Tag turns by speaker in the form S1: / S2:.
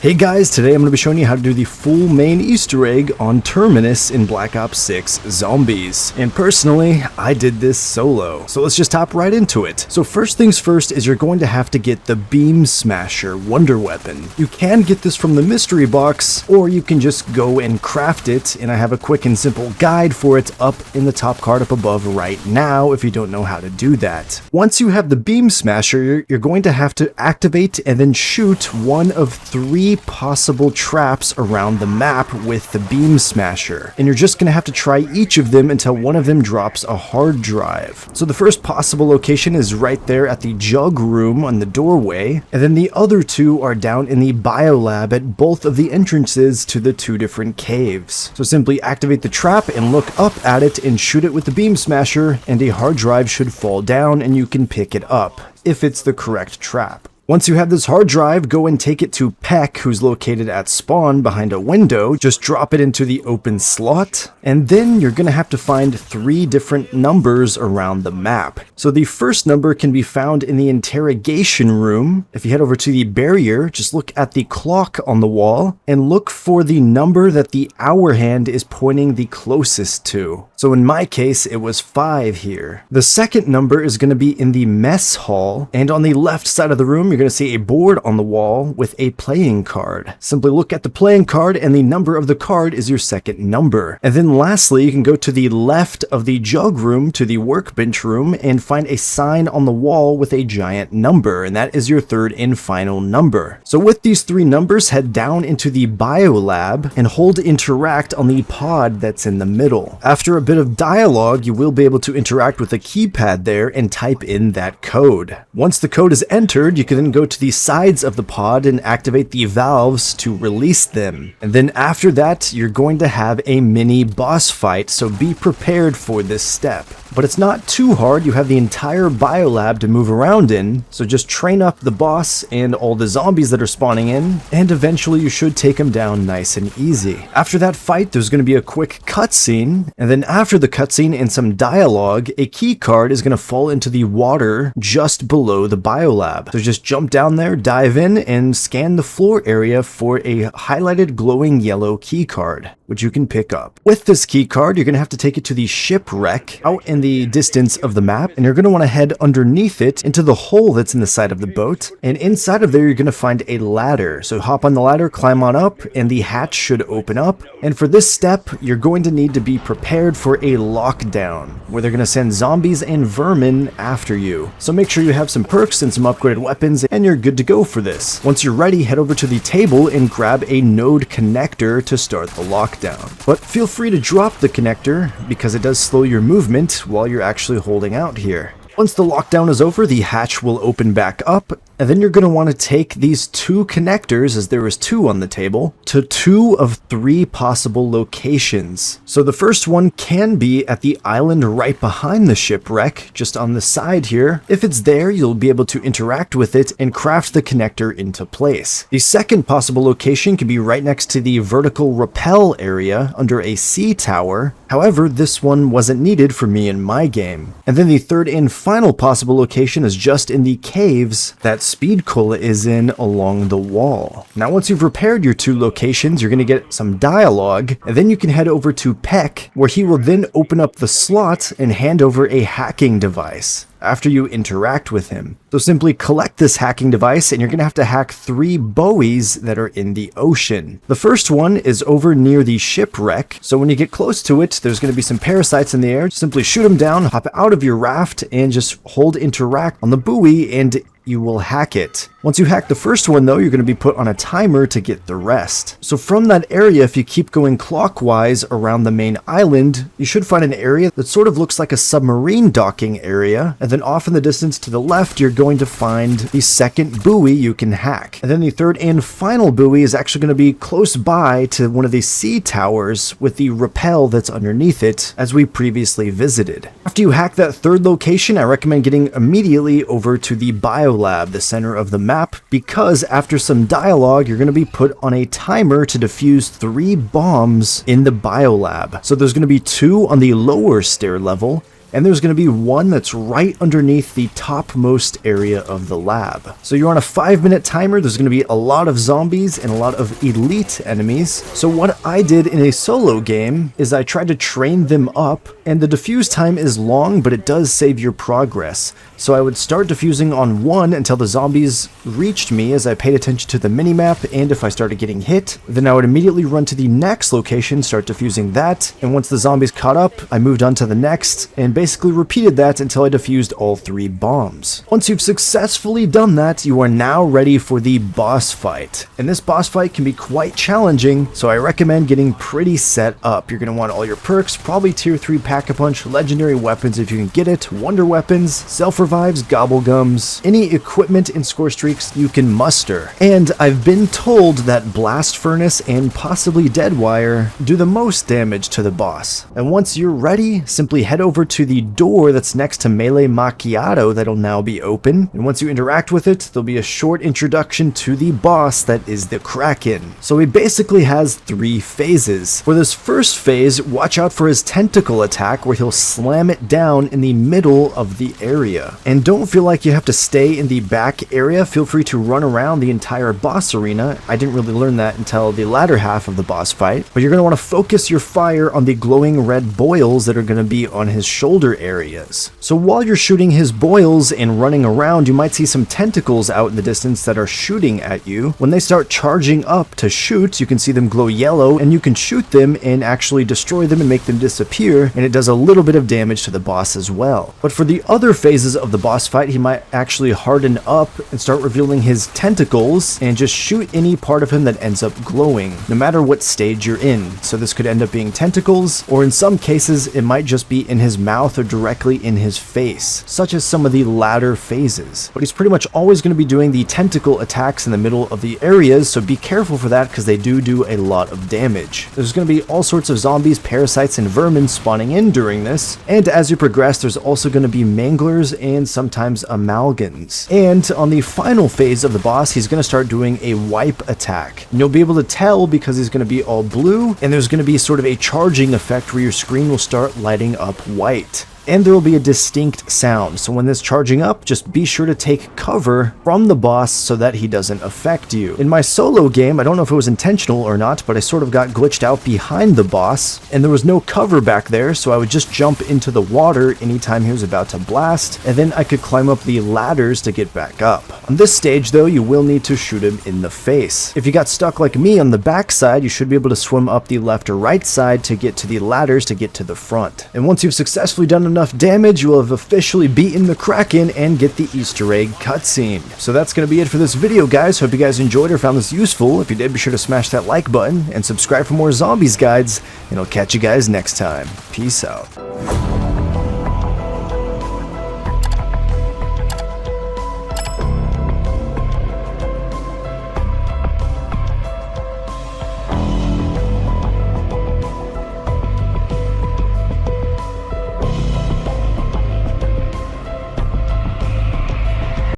S1: Hey guys, today I'm going to be showing you how to do the full main Easter egg on Terminus in Black Ops 6 Zombies. And personally, I did this solo. So let's just hop right into it. So first things first is you're going to have to get the Beam Smasher Wonder Weapon. You can get this from the mystery box, or you can just go and craft it, and I have a quick and simple guide for it up in the top card up above right now if you don't know how to do that. Once you have the Beam Smasher, you're going to have to activate and then shoot one of three possible traps around the map with the Beam Smasher, and you're just going to have to try each of them until one of them drops a hard drive. So the first possible location is right there at the jug room on the doorway, and then the other two are down in the biolab at both of the entrances to the two different caves. So simply activate the trap and look up at it and shoot it with the Beam Smasher, and a hard drive should fall down and you can pick it up if it's the correct trap. Once you have this hard drive, go and take it to Peck, who's located at spawn behind a window. Just drop it into the open slot, and then you're going to have to find three different numbers around the map. So the first number can be found in the interrogation room. If you head over to the barrier, just look at the clock on the wall and look for the number that the hour hand is pointing the closest to. So in my case, it was 5 here. The second number is going to be in the mess hall, and on the left side of the room, you're going to see a board on the wall with a playing card. Simply look at the playing card, and the number of the card is your second number. And then lastly, you can go to the left of the jug room to the workbench room and find a sign on the wall with a giant number, and that is your third and final number. So with these three numbers, head down into the biolab and hold interact on the pod that's in the middle. After a bit of dialogue, you will be able to interact with the keypad there and type in that code. Once the code is entered, you can then go to the sides of the pod and activate the valves to release them. And then after that, you're going to have a mini boss fight, so be prepared for this step. But it's not too hard. You have the entire biolab to move around in, so just train up the boss and all the zombies that are spawning in, and eventually you should take them down nice and easy. After that fight, there's going to be a quick cutscene, and then after the cutscene and some dialogue, a key card is going to fall into the water just below the biolab. So just jump down there, dive in, and scan the floor area for a highlighted glowing yellow key card, which you can pick up. With this key card, you're going to have to take it to the Shipwreck out in the distance of the map, and you're going to want to head underneath it into the hole that's in the side of the boat, and inside of there you're going to find a ladder. So hop on the ladder, climb on up, and the hatch should open up. And for this step, you're going to need to be prepared for a lockdown, where they're going to send zombies and vermin after you. So make sure you have some perks and some upgraded weapons, and you're good to go for this. Once you're ready, head over to the table and grab a node connector to start the lockdown. But feel free to drop the connector because it does slow your movement while you're actually holding out here. Once the lockdown is over, the hatch will open back up, and then you're going to want to take these two connectors, as there was 2 on the table, to 2 of 3 possible locations. So the first one can be at the island right behind the shipwreck, just on the side here. If it's there, you'll be able to interact with it and craft the connector into place. The second possible location can be right next to the vertical rappel area under a sea tower. However, this one wasn't needed for me in my game. And then the third and final possible location is just in the caves that Speed Cola is in along the wall. Now once you've repaired your 2 locations, you're going to get some dialogue, and then you can head over to Peck, where he will then open up the slot and hand over a hacking device after you interact with him. So simply collect this hacking device, and you're going to have to hack 3 buoys that are in the ocean. The first one is over near the shipwreck, so when you get close to it, there's going to be some parasites in the air. Simply shoot them down, hop out of your raft, and just hold interact on the buoy, and you will hack it. Once you hack the first one though, you're going to be put on a timer to get the rest. So from that area, if you keep going clockwise around the main island, you should find an area that sort of looks like a submarine docking area, and then off in the distance to the left, you're going to find the second buoy you can hack. And then the third and final buoy is actually going to be close by to one of the sea towers with the rappel that's underneath it, as we previously visited. After you hack that third location, I recommend getting immediately over to the biolab, the center of the map, because after some dialogue, you're going to be put on a timer to defuse 3 bombs in the biolab. So there's going to be 2 on the lower stair level, and there's going to be one that's right underneath the topmost area of the lab. So you're on a 5-minute timer. There's going to be a lot of zombies and a lot of elite enemies. So what I did in a solo game is I tried to train them up, and the defuse time is long, but it does save your progress. So I would start defusing on one until the zombies reached me as I paid attention to the minimap, and if I started getting hit, then I would immediately run to the next location, start defusing that, and once the zombies caught up, I moved on to the next, and basically repeated that until I defused all 3 bombs. Once you've successfully done that, you are now ready for the boss fight. And this boss fight can be quite challenging, so I recommend getting pretty set up. You're going to want all your perks, probably tier 3 pack-a-punch, legendary weapons if you can get it, wonder weapons, self-revives, gobblegums, any equipment and score streaks you can muster. And I've been told that blast furnace and possibly dead wire do the most damage to the boss. And once you're ready, simply head over to the door that's next to Melee Macchiato that'll now be open. And once you interact with it, there'll be a short introduction to the boss that is the Kraken. So he basically has 3 phases. For this first phase, watch out for his tentacle attack where he'll slam it down in the middle of the area. And don't feel like you have to stay in the back area. Feel free to run around the entire boss arena. I didn't really learn that until the latter half of the boss fight. But you're going to want to focus your fire on the glowing red boils that are going to be on his shoulder areas. So while you're shooting his boils and running around, you might see some tentacles out in the distance that are shooting at you. When they start charging up to shoot, you can see them glow yellow, and you can shoot them and actually destroy them and make them disappear, and it does a little bit of damage to the boss as well. But for the other phases of the boss fight, he might actually harden up and start revealing his tentacles and just shoot any part of him that ends up glowing, no matter what stage you're in. So this could end up being tentacles, or in some cases it might just be in his mouth or directly in his face, such as some of the latter phases. But he's pretty much always going to be doing the tentacle attacks in the middle of the areas, so be careful for that because they do a lot of damage. There's going to be all sorts of zombies, parasites, and vermin spawning in during this, and as you progress there's also going to be manglers and sometimes amalgams. And on the final phase of the boss, he's going to start doing a wipe attack. And you'll be able to tell because he's going to be all blue, and there's going to be sort of a charging effect where your screen will start lighting up white. And there will be a distinct sound, so when this charging up, just be sure to take cover from the boss so that he doesn't affect you. In my solo game, I don't know if it was intentional or not, but I sort of got glitched out behind the boss, and there was no cover back there, so I would just jump into the water anytime he was about to blast, and then I could climb up the ladders to get back up. On this stage though, you will need to shoot him in the face. If you got stuck like me on the back side, you should be able to swim up the left or right side to get to the ladders to get to the front. And once you've successfully done enough damage, you will have officially beaten the Kraken and get the Easter egg cutscene. So that's going to be it for this video, guys. Hope you guys enjoyed or found this useful. If you did, be sure to smash that like button and subscribe for more zombies guides, and I'll catch you guys next time. Peace out.